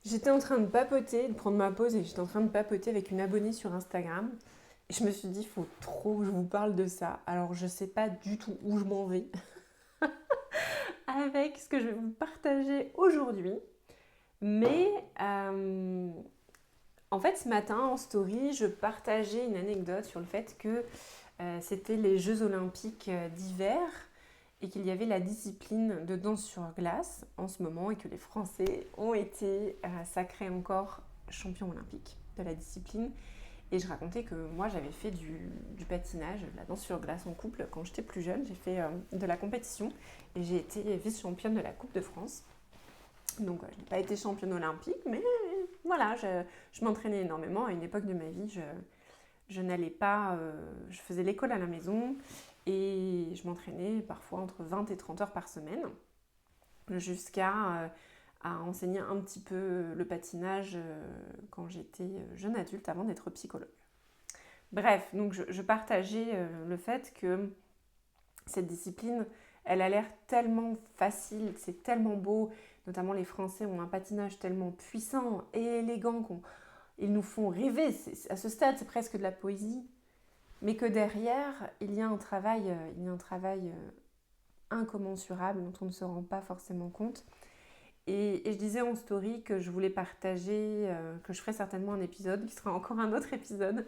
J'étais en train de papoter, de prendre ma pause et j'étais en train de papoter avec une abonnée sur Instagram. Et je me suis dit, il faut trop que je vous parle de ça. Alors, je sais pas du tout où je m'en vais avec ce que je vais vous partager aujourd'hui. Mais euh, en fait, ce matin, en story, je partageais une anecdote sur le fait que c'était les Jeux Olympiques d'hiver et qu'il y avait la discipline de danse sur glace en ce moment et que les Français ont été sacrés encore champions olympiques de la discipline. Et je racontais que moi j'avais fait du patinage, de la danse sur glace en couple quand j'étais plus jeune. J'ai fait de la compétition et j'ai été vice-championne de la Coupe de France. Donc je n'ai pas été championne olympique, mais voilà, je m'entraînais énormément. À une époque de ma vie, je n'allais pas, je faisais l'école à la maison et je m'entraînais parfois entre 20 et 30 heures par semaine jusqu'à à enseigner un petit peu le patinage quand j'étais jeune adulte avant d'être psychologue. Bref, donc je partageais le fait que cette discipline, elle a l'air tellement facile, c'est tellement beau, notamment les Français ont un patinage tellement puissant et élégant qu'ils nous font rêver. À ce stade, c'est presque de la poésie, mais que derrière, il y a un travail incommensurable dont on ne se rend pas forcément compte. Et je disais en story que je voulais partager, que je ferais certainement un épisode, qui sera encore un autre épisode.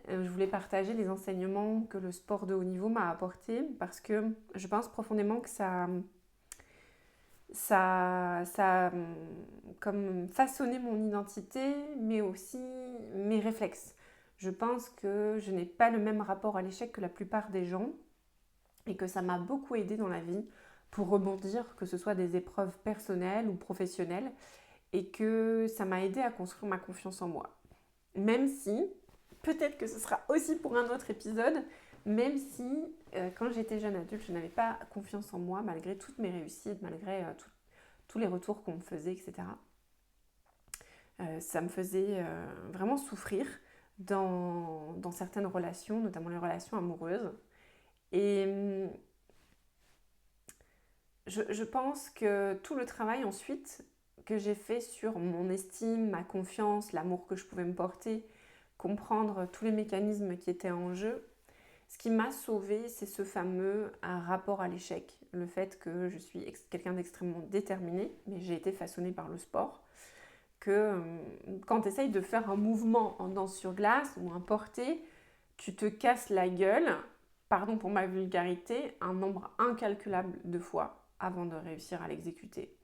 Je voulais partager les enseignements que le sport de haut niveau m'a apporté parce que je pense profondément que ça a comme façonné mon identité, mais aussi mes réflexes. Je pense que je n'ai pas le même rapport à l'échec que la plupart des gens et que ça m'a beaucoup aidé dans la vie pour rebondir, que ce soit des épreuves personnelles ou professionnelles, et que ça m'a aidé à construire ma confiance en moi. Même si, peut-être que ce sera aussi pour un autre épisode, même si quand j'étais jeune adulte, je n'avais pas confiance en moi malgré toutes mes réussites, malgré tous les retours qu'on me faisait, etc. Ça me faisait vraiment souffrir dans certaines relations, notamment les relations amoureuses. Et je pense que tout le travail ensuite que j'ai fait sur mon estime, ma confiance, l'amour que je pouvais me porter, comprendre tous les mécanismes qui étaient en jeu, ce qui m'a sauvée, c'est ce fameux un rapport à l'échec. Le fait que je suis quelqu'un d'extrêmement déterminé, mais j'ai été façonnée par le sport, que quand tu essayes de faire un mouvement en danse sur glace ou un porté, tu te casses la gueule, pardon pour ma vulgarité, un nombre incalculable de fois avant de réussir à l'exécuter.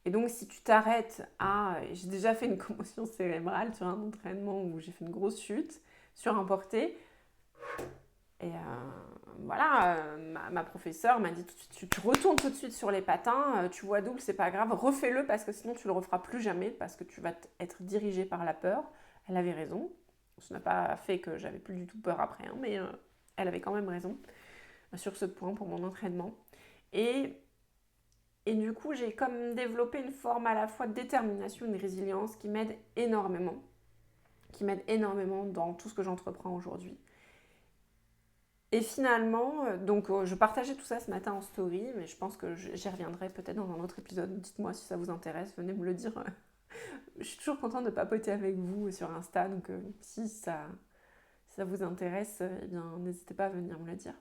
Et donc si tu t'arrêtes à... J'ai déjà fait une commotion cérébrale sur un entraînement où j'ai fait une grosse chute sur un porté. Et voilà, ma professeure m'a dit tout de suite, tu retournes tout de suite sur les patins, tu vois double, c'est pas grave, refais-le parce que sinon tu le referas plus jamais, parce que tu vas être dirigé par la peur. Elle avait raison. Ça n'a pas fait que j'avais plus du tout peur après, hein, mais elle avait quand même raison sur ce point pour mon entraînement. Et, et du coup, j'ai comme développé une forme à la fois de détermination et de résilience qui m'aide énormément dans tout ce que j'entreprends aujourd'hui. Et finalement, je partageais tout ça ce matin en story, mais je pense que j'y reviendrai peut-être dans un autre épisode. Dites-moi si ça vous intéresse, venez me le dire. Je suis toujours contente de papoter avec vous sur Insta, donc si ça vous intéresse, eh bien n'hésitez pas à venir me le dire.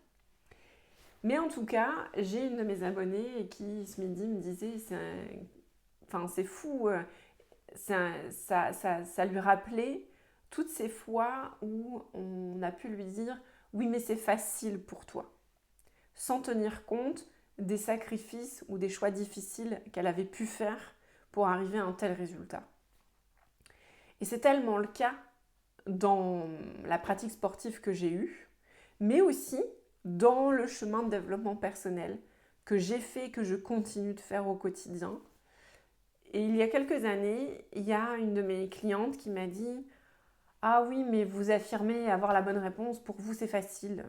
Mais en tout cas, j'ai une de mes abonnées qui ce midi me disait, c'est fou, ça lui rappelait toutes ces fois où on a pu lui dire oui mais c'est facile pour toi, sans tenir compte des sacrifices ou des choix difficiles qu'elle avait pu faire pour arriver à un tel résultat. Et c'est tellement le cas dans la pratique sportive que j'ai eue, mais aussi dans le chemin de développement personnel que j'ai fait, que je continue de faire au quotidien. Et il y a quelques années, il y a une de mes clientes qui m'a dit « Ah oui, mais vous affirmez avoir la bonne réponse, pour vous c'est facile.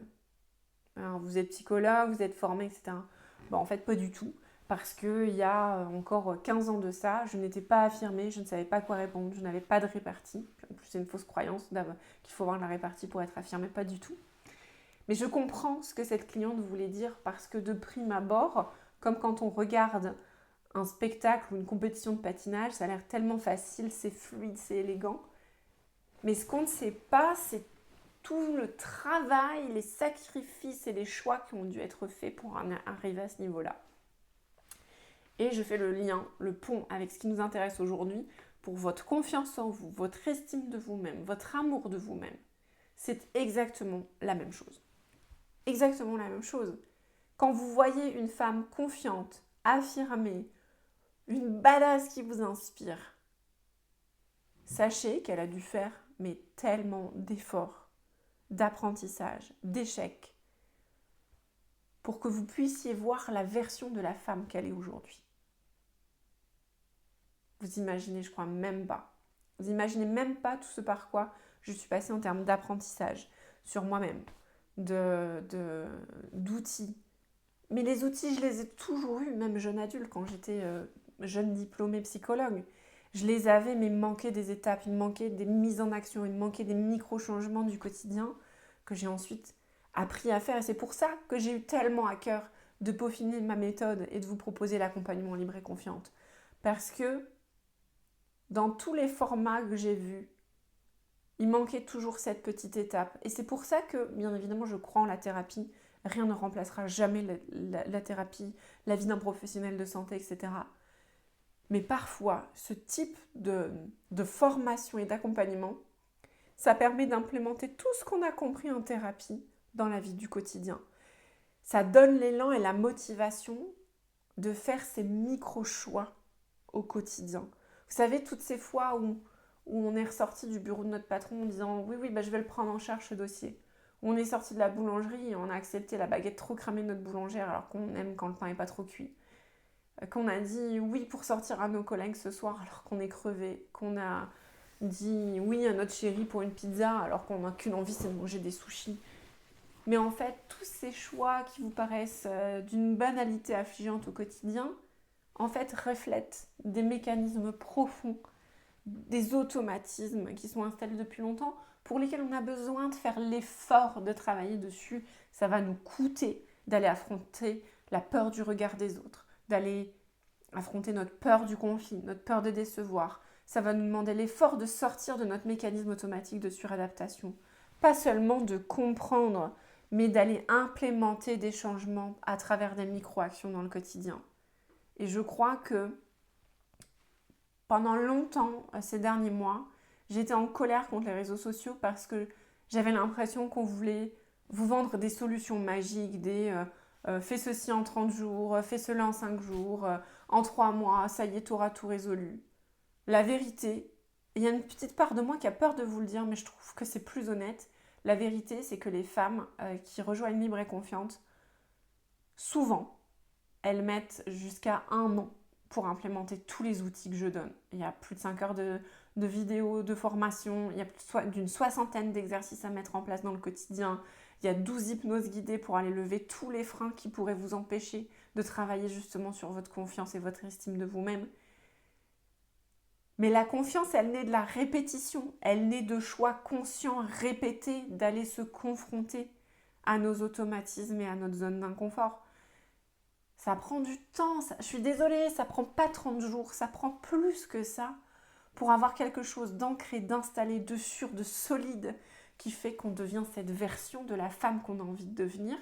Alors, vous êtes psychologue, vous êtes formé, etc. » En fait, pas du tout. Parce qu'il y a encore 15 ans de ça, je n'étais pas affirmée, je ne savais pas quoi répondre, je n'avais pas de répartie. En plus, c'est une fausse croyance qu'il faut avoir de la répartie pour être affirmée, pas du tout. Mais je comprends ce que cette cliente voulait dire parce que de prime abord, comme quand on regarde un spectacle ou une compétition de patinage, ça a l'air tellement facile, c'est fluide, c'est élégant. Mais ce qu'on ne sait pas, c'est tout le travail, les sacrifices et les choix qui ont dû être faits pour en arriver à ce niveau-là. Et je fais le lien, le pont avec ce qui nous intéresse aujourd'hui pour votre confiance en vous, votre estime de vous-même, votre amour de vous-même. C'est exactement la même chose. Exactement la même chose. Quand vous voyez une femme confiante, affirmée, une badass qui vous inspire, sachez qu'elle a dû faire mais tellement d'efforts, d'apprentissage, d'échecs, pour que vous puissiez voir la version de la femme qu'elle est aujourd'hui. Vous imaginez, je crois même pas. Vous imaginez même pas tout ce par quoi je suis passée en termes d'apprentissage sur moi-même, d'outils. Mais les outils, je les ai toujours eus, même jeune adulte, quand j'étais jeune diplômée psychologue. Je les avais, mais il me manquait des étapes, il me manquait des mises en action, il me manquait des micro-changements du quotidien que j'ai ensuite appris à faire. Et c'est pour ça que j'ai eu tellement à cœur de peaufiner ma méthode et de vous proposer l'accompagnement libre et confiante. Parce que dans tous les formats que j'ai vus, il manquait toujours cette petite étape. Et c'est pour ça que, bien évidemment, je crois en la thérapie. Rien ne remplacera jamais la thérapie, la vie d'un professionnel de santé, etc. Mais parfois, ce type de formation et d'accompagnement, ça permet d'implémenter tout ce qu'on a compris en thérapie dans la vie du quotidien. Ça donne l'élan et la motivation de faire ces micro-choix au quotidien. Vous savez, toutes ces fois où on est ressorti du bureau de notre patron en disant « Oui, je vais le prendre en charge ce dossier ». Où on est sorti de la boulangerie et on a accepté la baguette trop cramée de notre boulangère alors qu'on aime quand le pain n'est pas trop cuit. Qu'on a dit oui pour sortir à nos collègues ce soir alors qu'on est crevé. Qu'on a dit oui à notre chéri pour une pizza alors qu'on n'a qu'une envie, c'est de manger des sushis. Mais en fait, tous ces choix qui vous paraissent d'une banalité affligeante au quotidien, en fait, reflètent des mécanismes profonds, des automatismes qui sont installés depuis longtemps, pour lesquels on a besoin de faire l'effort de travailler dessus. Ça va nous coûter d'aller affronter la peur du regard des autres, d'aller affronter notre peur du conflit, notre peur de décevoir. Ça va nous demander l'effort de sortir de notre mécanisme automatique de suradaptation. Pas seulement de comprendre, mais d'aller implémenter des changements à travers des micro-actions dans le quotidien. Et je crois que pendant longtemps, ces derniers mois, j'étais en colère contre les réseaux sociaux parce que j'avais l'impression qu'on voulait vous vendre des solutions magiques, fais ceci en 30 jours, fais cela en 5 jours, en 3 mois, ça y est, t'auras tout résolu. La vérité, il y a une petite part de moi qui a peur de vous le dire, mais je trouve que c'est plus honnête. La vérité, c'est que les femmes qui rejoignent Libre et Confiante, souvent, elles mettent jusqu'à 1 an pour implémenter tous les outils que je donne. Il y a plus de 5 heures de vidéos, de formation, il y a d'une 60aine d'exercices à mettre en place dans le quotidien, il y a 12 hypnoses guidées pour aller lever tous les freins qui pourraient vous empêcher de travailler justement sur votre confiance et votre estime de vous-même. Mais la confiance, elle naît de la répétition, elle naît de choix conscients, répétés, d'aller se confronter à nos automatismes et à notre zone d'inconfort. Ça prend du temps, je suis désolée, ça prend pas 30 jours, ça prend plus que ça pour avoir quelque chose d'ancré, d'installé, de sûr, de solide, qui fait qu'on devient cette version de la femme qu'on a envie de devenir.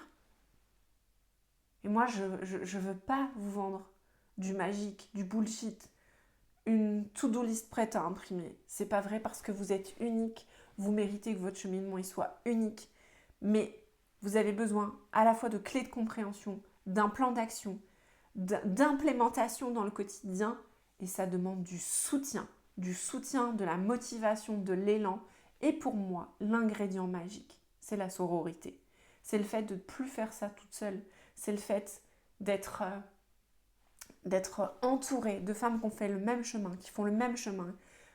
Et moi, je veux pas vous vendre du magique, du bullshit, une to-do list prête à imprimer. C'est pas vrai parce que vous êtes unique, vous méritez que votre cheminement il soit unique, mais vous avez besoin à la fois de clés de compréhension, d'un plan d'action, d'implémentation dans le quotidien, et ça demande du soutien, de la motivation, de l'élan. Et pour moi, l'ingrédient magique, c'est la sororité. C'est le fait de ne plus faire ça toute seule. C'est le fait d'être entourée de femmes qui ont fait le même chemin, qui font le même chemin,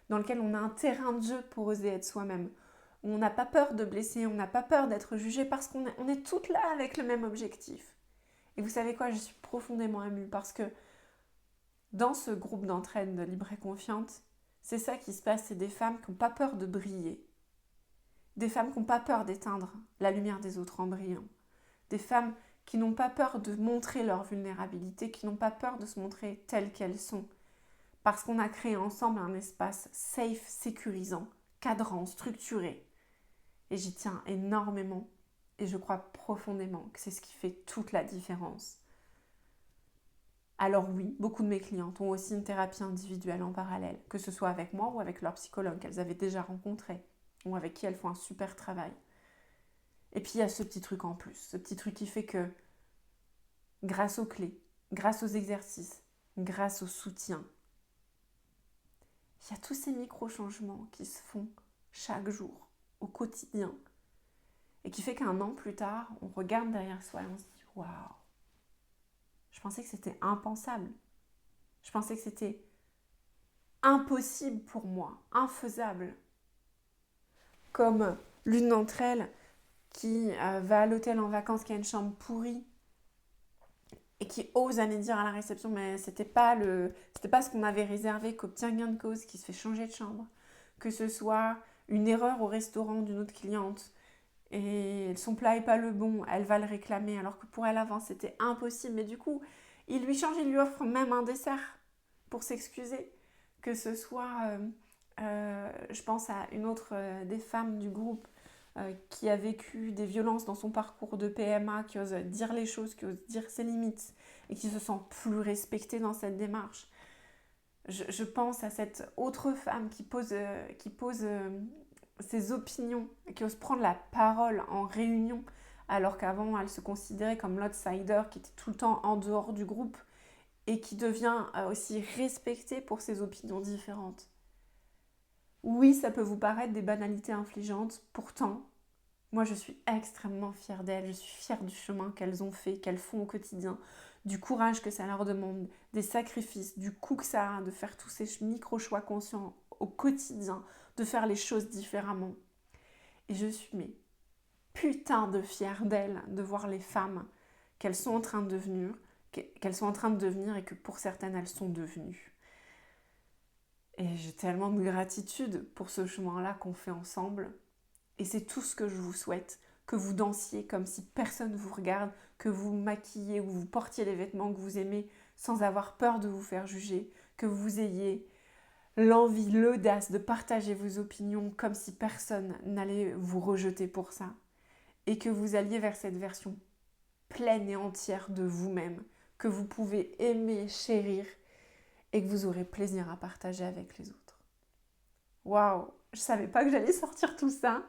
dans lequel on a un terrain de jeu pour oser être soi-même. Où on n'a pas peur de blesser, on n'a pas peur d'être jugé parce qu'on est toutes là avec le même objectif. Et vous savez quoi, je suis profondément émue parce que dans ce groupe d'entraide de Libre et Confiante, c'est ça qui se passe, c'est des femmes qui n'ont pas peur de briller. Des femmes qui n'ont pas peur d'éteindre la lumière des autres en brillant. Des femmes qui n'ont pas peur de montrer leur vulnérabilité, qui n'ont pas peur de se montrer telles qu'elles sont. Parce qu'on a créé ensemble un espace safe, sécurisant, cadrant, structuré. Et j'y tiens énormément. Et je crois profondément que c'est ce qui fait toute la différence. Alors oui, beaucoup de mes clientes ont aussi une thérapie individuelle en parallèle, que ce soit avec moi ou avec leur psychologue qu'elles avaient déjà rencontré, ou avec qui elles font un super travail. Et puis il y a ce petit truc en plus, ce petit truc qui fait que grâce aux clés, grâce aux exercices, grâce au soutien, il y a tous ces micro-changements qui se font chaque jour, au quotidien, et qui fait qu'un an plus tard, on regarde derrière soi et on se dit « Waouh, je pensais que c'était impensable. Je pensais que c'était impossible pour moi, infaisable. » Comme l'une d'entre elles qui va à l'hôtel en vacances, qui a une chambre pourrie, et qui ose aller dire à la réception mais c'était pas ce qu'on avait réservé, qu'obtient gain de cause, qui se fait changer de chambre, que ce soit une erreur au restaurant d'une autre cliente et son plat est pas le bon, elle va le réclamer alors que pour elle avant c'était impossible, mais du coup il lui offre même un dessert pour s'excuser, que ce soit je pense à une autre des femmes du groupe qui a vécu des violences dans son parcours de PMA, qui ose dire les choses, qui ose dire ses limites et qui se sent plus respectée dans cette démarche. Je pense à cette autre femme qui pose ses opinions, qui ose prendre la parole en réunion, alors qu'avant elle se considérait comme l'outsider qui était tout le temps en dehors du groupe et qui devient aussi respectée pour ses opinions différentes. Oui, ça peut vous paraître des banalités infligeantes, pourtant, moi je suis extrêmement fière d'elles, je suis fière du chemin qu'elles ont fait, qu'elles font au quotidien, du courage que ça leur demande, des sacrifices, du coût que ça a de faire tous ces micro-choix conscients au quotidien, de faire les choses différemment. Et je suis mais putain de fière d'elles, de voir les femmes qu'elles sont en train de devenir, et que pour certaines elles sont devenues. Et j'ai tellement de gratitude pour ce chemin-là qu'on fait ensemble. Et c'est tout ce que je vous souhaite, que vous dansiez comme si personne ne vous regarde, que vous maquilliez ou vous portiez les vêtements que vous aimez sans avoir peur de vous faire juger, que vous ayez l'envie, l'audace de partager vos opinions comme si personne n'allait vous rejeter pour ça. Et que vous alliez vers cette version pleine et entière de vous-même, que vous pouvez aimer, chérir et que vous aurez plaisir à partager avec les autres. Waouh, je savais pas que j'allais sortir tout ça.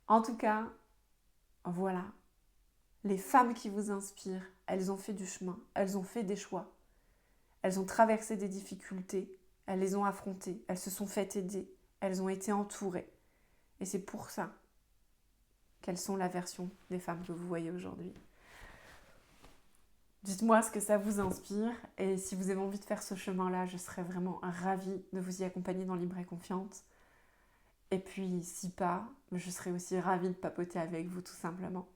En tout cas, voilà. Les femmes qui vous inspirent, elles ont fait du chemin, elles ont fait des choix. Elles ont traversé des difficultés, elles les ont affrontées, elles se sont fait aider, elles ont été entourées. Et c'est pour ça qu'elles sont la version des femmes que vous voyez aujourd'hui. Dites-moi ce que ça vous inspire et si vous avez envie de faire ce chemin-là, je serais vraiment ravie de vous y accompagner dans Libre et Confiante. Et puis, si pas, je serais aussi ravie de papoter avec vous tout simplement.